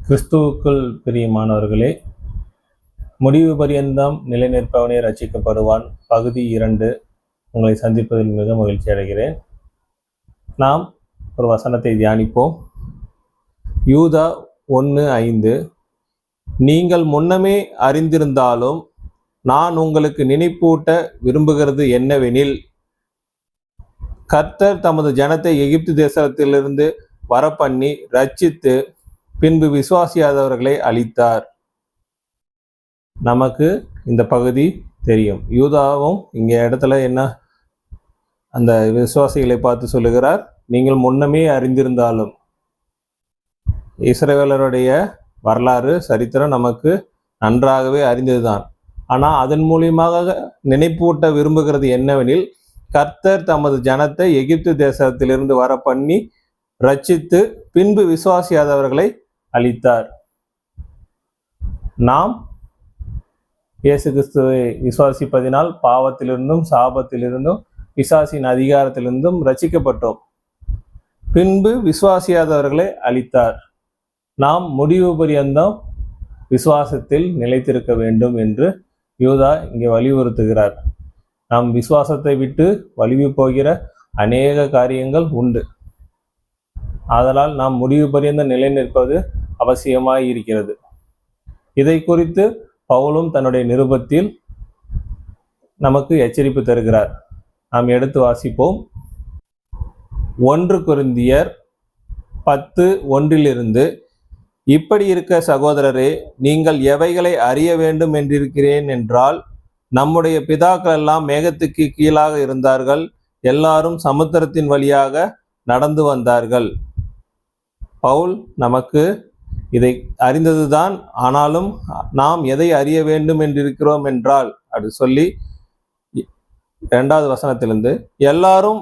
கிறிஸ்துவுக்குள் பிரியமானவர்களே, முடிவு பரியந்தம் நிலைநிற்பவனே ரட்சிக்கப்படுவான். பகுதி 2 உங்களை சந்திப்பதில் மிக மகிழ்ச்சி அடைகிறேன். நாம் ஒரு வசனத்தை தியானிப்போம். யூதா 1:5, நீங்கள் முன்னமே அறிந்திருந்தாலும் நான் உங்களுக்கு நினைப்பூட்ட விரும்புகிறது என்னவெனில், கர்த்தர் தமது ஜனத்தை எகிப்து தேசத்திலிருந்து வரப்பண்ணி ரட்சித்து பின்பு விசுவாசியாதவர்களை அழித்தார். நமக்கு இந்த பகுதி தெரியும். யூதாவும் இங்க இடத்துல என்ன அந்த விசுவாசிகளை பார்த்து சொல்லுகிறார், நீங்கள் முன்னமே அறிந்திருந்தாலும். இஸ்ரவேலருடைய வரலாறு சரித்திரம் நமக்கு நன்றாகவே அறிந்ததுதான். ஆனால் அதன் மூலியமாக நினைப்பூட்ட விரும்புகிறது என்னவெனில், கர்த்தர் தமது ஜனத்தை எகிப்து தேசத்திலிருந்து வர பண்ணி ரட்சித்து பின்பு விசுவாசியாதவர்களை அளித்தார். நாம் இயேசு கிறிஸ்துவை விசுவாசிப்பதினால் பாவத்திலிருந்தும் சாபத்திலிருந்தும் பிசாசின் அதிகாரத்திலிருந்தும் ரட்சிக்கப்பட்டோம். பின்பு விசுவாசியாதவர்களை அளித்தார். நாம் முடிவு பரியந்தம் விசுவாசத்தில் நிலைத்திருக்க வேண்டும் என்று யூதா இங்கே வலியுறுத்துகிறார். நாம் விசுவாசத்தை விட்டு வலிவு போகிற அநேக காரியங்கள் உண்டு. ஆதலால் நாம் முடிவு பரியந்தம் நிலை நிற்பது அவசியமாய் இருக்கிறது. இதை குறித்து பவுலும் தன்னுடைய நிருபத்தில் நமக்கு எச்சரிப்பு தருகிறார். நாம் எடுத்து வாசிப்போம். 1 கொரிந்தியர் 10:1 இப்படி இருக்க சகோதரரே, நீங்கள் எவைகளை அறிய வேண்டும் என்றிருக்கிறேன் என்றால், நம்முடைய பிதாக்கள் எல்லாம் மேகத்துக்கு கீழாக இருந்தார்கள், எல்லாரும் சமுத்திரத்தின் வழியாக நடந்து வந்தார்கள். பவுல் நமக்கு இதை அறிந்ததுதான், ஆனாலும் நாம் எதை அறிய வேண்டும் என்றிருக்கிறோம் என்றால் அப்படி சொல்லி 2வது வசனத்திலிருந்து, எல்லாரும்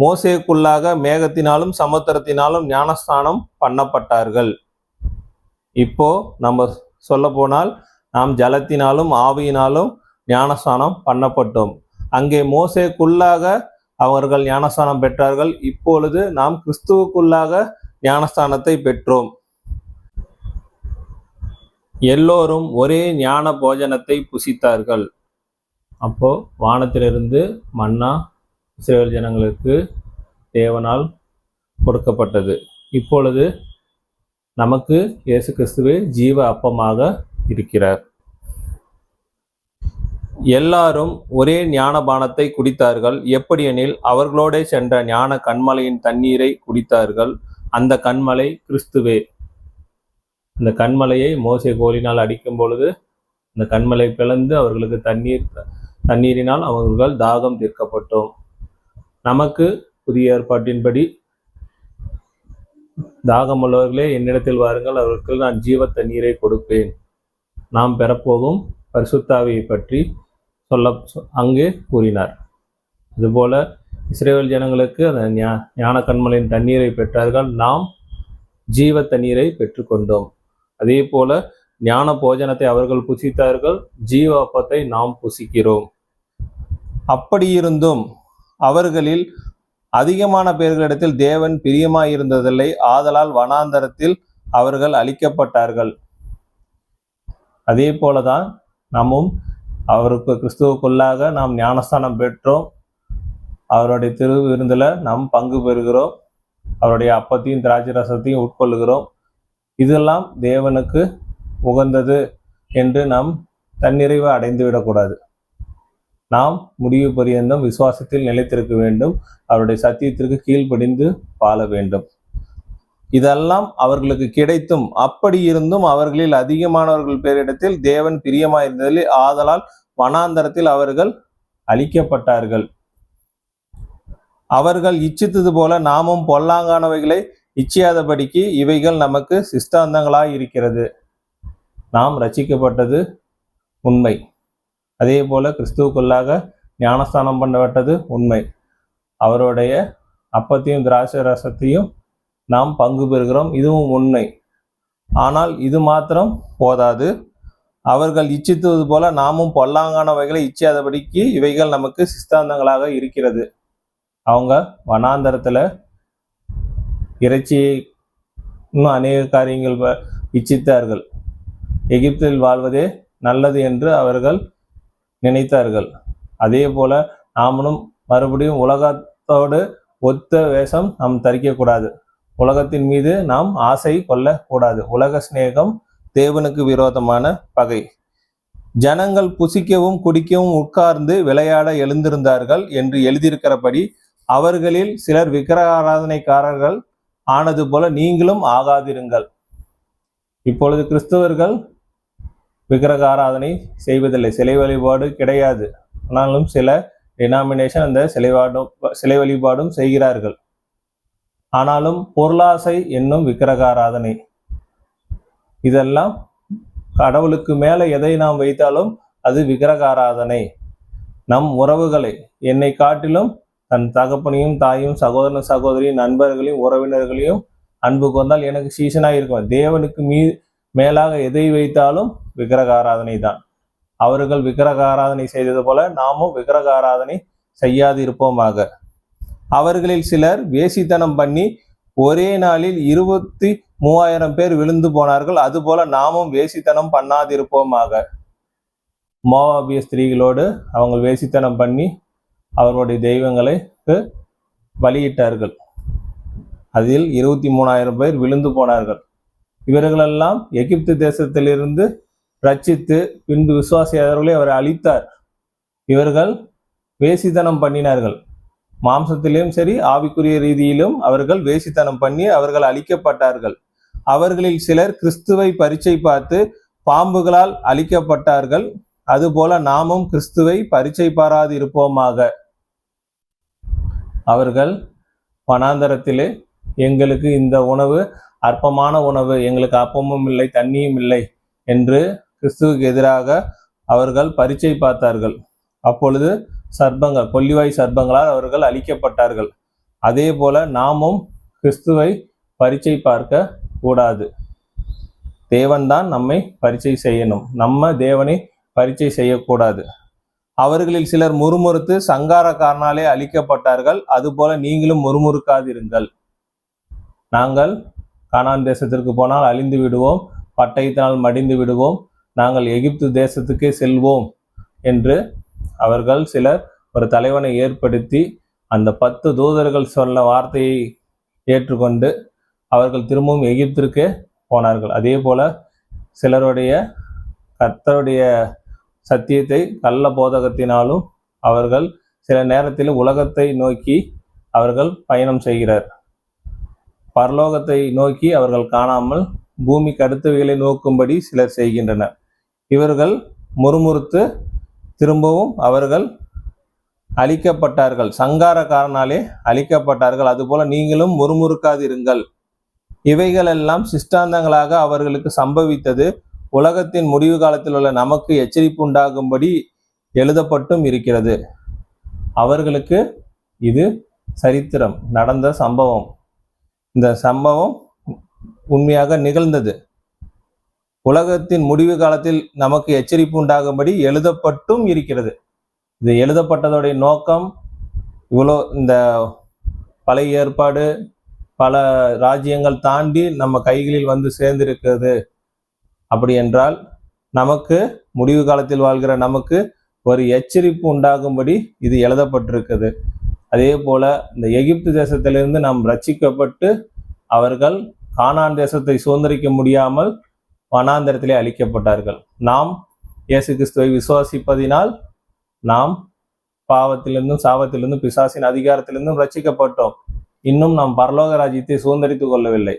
மோசேக்குள்ளாக மேகத்தினாலும் சமுத்திரத்தினாலும் ஞானஸ்தானம் பண்ணப்பட்டார்கள். இப்போ நம்ம சொல்ல போனால் நாம் ஜலத்தினாலும் ஆவியினாலும் ஞானஸ்தானம் பண்ணப்பட்டோம். அங்கே மோசேக்குள்ளாக அவர்கள் ஞானஸ்தானம் பெற்றார்கள். இப்பொழுது நாம் கிறிஸ்துவுக்குள்ளாக ஞானஸ்தானத்தை பெற்றோம். எல்லோரும் ஒரே ஞான போஜனத்தை புசித்தார்கள். அப்போ வானத்திலிருந்து மன்னா இஸ்ரவேல் ஜனங்களுக்கு தேவனால் கொடுக்கப்பட்டது. இப்பொழுது நமக்கு இயேசு கிறிஸ்துவே ஜீவ அப்பமாக இருக்கிறார். எல்லாரும் ஒரே ஞானபானத்தை குடித்தார்கள். எப்படியெனில் அவர்களோட சென்ற ஞான கண்மலையின் தண்ணீரை குடித்தார்கள். அந்த கண்மலை கிறிஸ்துவே. அந்த கண்மலையை மோசே கோலினால் அடிக்கும் பொழுது அந்த கண்மலை பிளந்து அவர்களுக்கு தண்ணீரினால் அவர்கள் தாகம் தீர்க்கப்பட்டோம். நமக்கு புதிய ஏற்பாட்டின்படி தாகம் உள்ளவர்களே என்னிடத்தில் வாருங்கள், அவர்களுக்கு நான் ஜீவ தண்ணீரை கொடுப்பேன். நாம் பெறப்போகும் பரிசுத்தாவியை பற்றி அங்கே கூறினார். இதுபோல இஸ்ரவேல் ஜனங்களுக்கு அந்த ஞான கண்மலையின் தண்ணீரை பெற்றார்கள். நாம் ஜீவ தண்ணீரை பெற்றுக்கொண்டோம். அதே போல ஞான போஜனத்தை அவர்கள் புசித்தார்கள், ஜீவ அப்பத்தை நாம் புசிக்கிறோம். அப்படியிருந்தும் அவர்களில் அதிகமான பேர்களிடத்தில் தேவன் பிரியமாயிருந்ததில்லை. ஆதலால் வனாந்தரத்தில் அவர்கள் அழிக்கப்பட்டார்கள். அதே போலதான் நாமும் அவருக்கு கிறிஸ்துவுக்குள்ளாக நாம் ஞானஸ்தானம் பெற்றோம். அவருடைய திரு விருந்தில் நாம் பங்கு பெறுகிறோம். அவருடைய அப்பத்தையும் திராட்சை ரசத்தையும் உட்கொள்ளுகிறோம். இதெல்லாம் தேவனுக்கு உகந்தது என்று நாம் தன்னிறைவு அடைந்து விடக்கூடாது. நாம் முடிவு பரியந்தம் விசுவாசத்தில் நிலைத்திருக்க வேண்டும். அவருடைய சத்தியத்திற்கு கீழ்ப்படிந்து வாழ வேண்டும். இதெல்லாம் அவர்களுக்கு கிடைத்தும் அப்படி இருந்தும் அவர்களில் அதிகமானவர்கள் பேரிடத்தில் தேவன் பிரியமாயிருந்ததில் ஆதலால் வனாந்தரத்தில் அவர்கள் அழிக்கப்பட்டார்கள். அவர்கள் இச்சித்தது போல நாமும் பொல்லாங்கானவைகளை இச்சியாதபடிக்கு இவைகள் நமக்கு சிஸ்தாந்தங்களாய் இருக்கிறது. நாம் ரட்சிக்கப்பட்டது உண்மை. அதே போல கிறிஸ்துவுக்குள்ளாக ஞானஸ்தானம் பண்ணப்பட்டது உண்மை. அவருடைய அப்பத்தையும் திராட்சை ரசத்தையும் நாம் பங்கு பெறுகிறோம், இதுவும் உண்மை. ஆனால் இது மாத்திரம் போதாது. அவர்கள் இச்சித்தது போல நாமும் பொல்லாங்கானவைகளை இச்சியாதபடிக்கு இவைகள் நமக்கு சிஸ்தாந்தங்களாக இருக்கிறது. அவங்க வனாந்தரத்தில் இறைச்சியை இன்னும் அநேக காரியங்கள் இச்சித்தார்கள். எகிப்தில் வாழ்வதே நல்லது என்று அவர்கள் நினைத்தார்கள். அதே போல நாமளும் மறுபடியும் உலகத்தோடு ஒத்த வேஷம் நாம் தரிக்கக்கூடாது. உலகத்தின் மீது நாம் ஆசை கொள்ளக்கூடாது. உலக சிநேகம் தேவனுக்கு விரோதமான பகை. ஜனங்கள் புசிக்கவும் குடிக்கவும் உட்கார்ந்து விளையாட எழுந்திருந்தார்கள் என்று எழுதியிருக்கிறபடி அவர்களில் சிலர் விக்கிரக ஆராதனைக்காரர்கள் ஆனது போல நீங்களும் ஆகாதிருங்கள். இப்பொழுது கிறிஸ்தவர்கள் விக்கிரக ஆராதனை செய்வதில்லை, சிலை வழிபாடு கிடையாது. ஆனாலும் சில டினாமினேஷன் அந்த சிலை வழிபாடும் செய்கிறார்கள். ஆனாலும் பொருளாசை என்னும் விக்கிரக ஆராதனை, இதெல்லாம் கடவுளுக்கு மேலே எதை நாம் வைத்தாலும் அது விக்கிரக ஆராதனை. நம் உறவுகளை, என்னை காட்டிலும் தன் தகப்பனையும் தாயும் சகோதரன் சகோதரியும் நண்பர்களையும் உறவினர்களையும் அன்பு கொண்டால் எனக்கு சீசனாக இருக்கும். தேவனுக்கு மேலாக எதை வைத்தாலும் விக்கிரக ஆராதனை தான். அவர்கள் விக்கிரக ஆராதனை செய்தது போல நாமும் விக்கிரக ஆராதனை செய்யாது இருப்போமாக. அவர்களில் சிலர் வேசித்தனம் பண்ணி ஒரே நாளில் 23,000 பேர் விழுந்து போனார்கள். அதுபோல நாமும் வேசித்தனம் பண்ணாதிருப்போமாக. மோவாபிய ஸ்திரீகளோடு அவங்க வேசித்தனம் பண்ணி அவர்களுடைய தெய்வங்களுக்கு பலியிட்டார்கள். அதில் 23,000 பேர் விழுந்து போனார்கள். இவர்களெல்லாம் எகிப்து தேசத்திலிருந்து ரட்சித்து பின்பு விசுவாசியாளர்களை அவர் அழித்தார். இவர்கள் வேசித்தனம் பண்ணினார்கள். மாம்சத்திலும் சரி ஆவிக்குரிய ரீதியிலும் அவர்கள் வேசித்தனம் பண்ணி அவர்கள் அழிக்கப்பட்டார்கள். அவர்களில் சிலர் கிறிஸ்துவை பரீட்சை பார்த்து பாம்புகளால் அழிக்கப்பட்டார்கள். அதுபோல நாமும் கிறிஸ்துவை பரீட்சை பாராது இருப்போமாக. அவர்கள் வனாந்தரத்திலே எங்களுக்கு இந்த உணவு அற்பமான உணவு, எங்களுக்கு அப்பமும் இல்லை தண்ணியும் இல்லை என்று கிறிஸ்துவுக்கு எதிராக அவர்கள் பரீட்சை பார்த்தார்கள். அப்பொழுது சர்ப்பங்கள், கொல்லிவாய் சர்ப்பங்களால் அவர்கள் அழிக்கப்பட்டார்கள். அதே போல நாமும் கிறிஸ்துவை பரீட்சை பார்க்க கூடாது. தேவன்தான் நம்மை பரீட்சை செய்யணும், நம்ம தேவனை பரீட்சை செய்யக்கூடாது. அவர்களில் சிலர் முறுமுறுத்து சங்காரக்காரனாலே அழிக்கப்பட்டார்கள். அதுபோல நீங்களும் முறுமுறுக்காதிருங்கள். நாங்கள் கானான் தேசத்திற்கு போனால் அழிந்து விடுவோம், பட்டயத்தினால் மடிந்து விடுவோம், நாங்கள் எகிப்து தேசத்துக்கே செல்வோம் என்று அவர்கள் சிலர் ஒரு தலைவனை ஏற்படுத்தி அந்த 10 தூதர்கள் சொன்ன வார்த்தையை ஏற்றுக்கொண்டு அவர்கள் திரும்பவும் எகிப்திற்கே போனார்கள். அதே போல சிலருடைய கர்த்தருடைய சத்தியத்தை கள்ள போதகத்தினாலும் அவர்கள் சில நேரத்தில் உலகத்தை நோக்கி அவர்கள் பயணம் செய்கிறார். பரலோகத்தை நோக்கி அவர்கள் காணாமல் பூமிக்கு அடுத்தவைகளை நோக்கும்படி சிலர் செய்கின்றனர். இவர்கள் முறுமுறுத்து திரும்பவும் அவர்கள் அழிக்கப்பட்டார்கள், சங்காரக்காரனாலே அழிக்கப்பட்டார்கள். அதுபோல நீங்களும் முறுமுறுக்காதிருங்கள். இவைகளெல்லாம் சிஷ்டாந்தங்களாக அவர்களுக்கு சம்பவித்தது உலகத்தின் முடிவு காலத்தில் உள்ள நமக்கு எச்சரிப்பு உண்டாகும்படி எழுதப்பட்டும் இருக்கிறது. அவர்களுக்கு இது சரித்திரம், நடந்த சம்பவம். இந்த சம்பவம் உண்மையாக நிகழ்ந்தது. உலகத்தின் முடிவு காலத்தில் நமக்கு எச்சரிப்பு உண்டாகும்படி எழுதப்பட்டும் இருக்கிறது. இது எழுதப்பட்டதோடைய நோக்கம், இந்த பழைய ஏற்பாடு பல ராஜ்யங்கள் தாண்டி நம்ம கைகளில் வந்து சேர்ந்திருக்கிறது. அப்படி என்றால் நமக்கு முடிவு காலத்தில் வாழ்கிற நமக்கு ஒரு எச்சரிப்பு உண்டாகும்படி இது எழுதப்பட்டிருக்குது. அதே போல இந்த எகிப்து தேசத்திலிருந்து நாம் ரட்சிக்கப்பட்டு அவர்கள் கானான் தேசத்தை சுதந்திரிக்க முடியாமல் வனாந்தரத்திலே அழிக்கப்பட்டார்கள். நாம் இயேசு கிறிஸ்துவை விசுவாசிப்பதினால் நாம் பாவத்திலிருந்தும் சாபத்திலிருந்தும் பிசாசின் அதிகாரத்திலிருந்தும் ரட்சிக்கப்பட்டோம். இன்னும் நாம் பரலோக ராஜ்யத்தை சுதந்திரித்துக் கொள்ளவில்லை.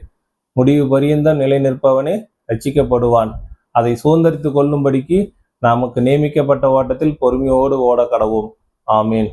முடிவு பரியந்தம் நிலை நிற்பவனே ரட்சிக்கப்படுவான். அதை சுதந்திரித்துக் கொள்ளும்படிக்கு நமக்கு நியமிக்கப்பட்ட ஓட்டத்தில் பொறுமையோடு ஓட கடவோம். ஆமீன்.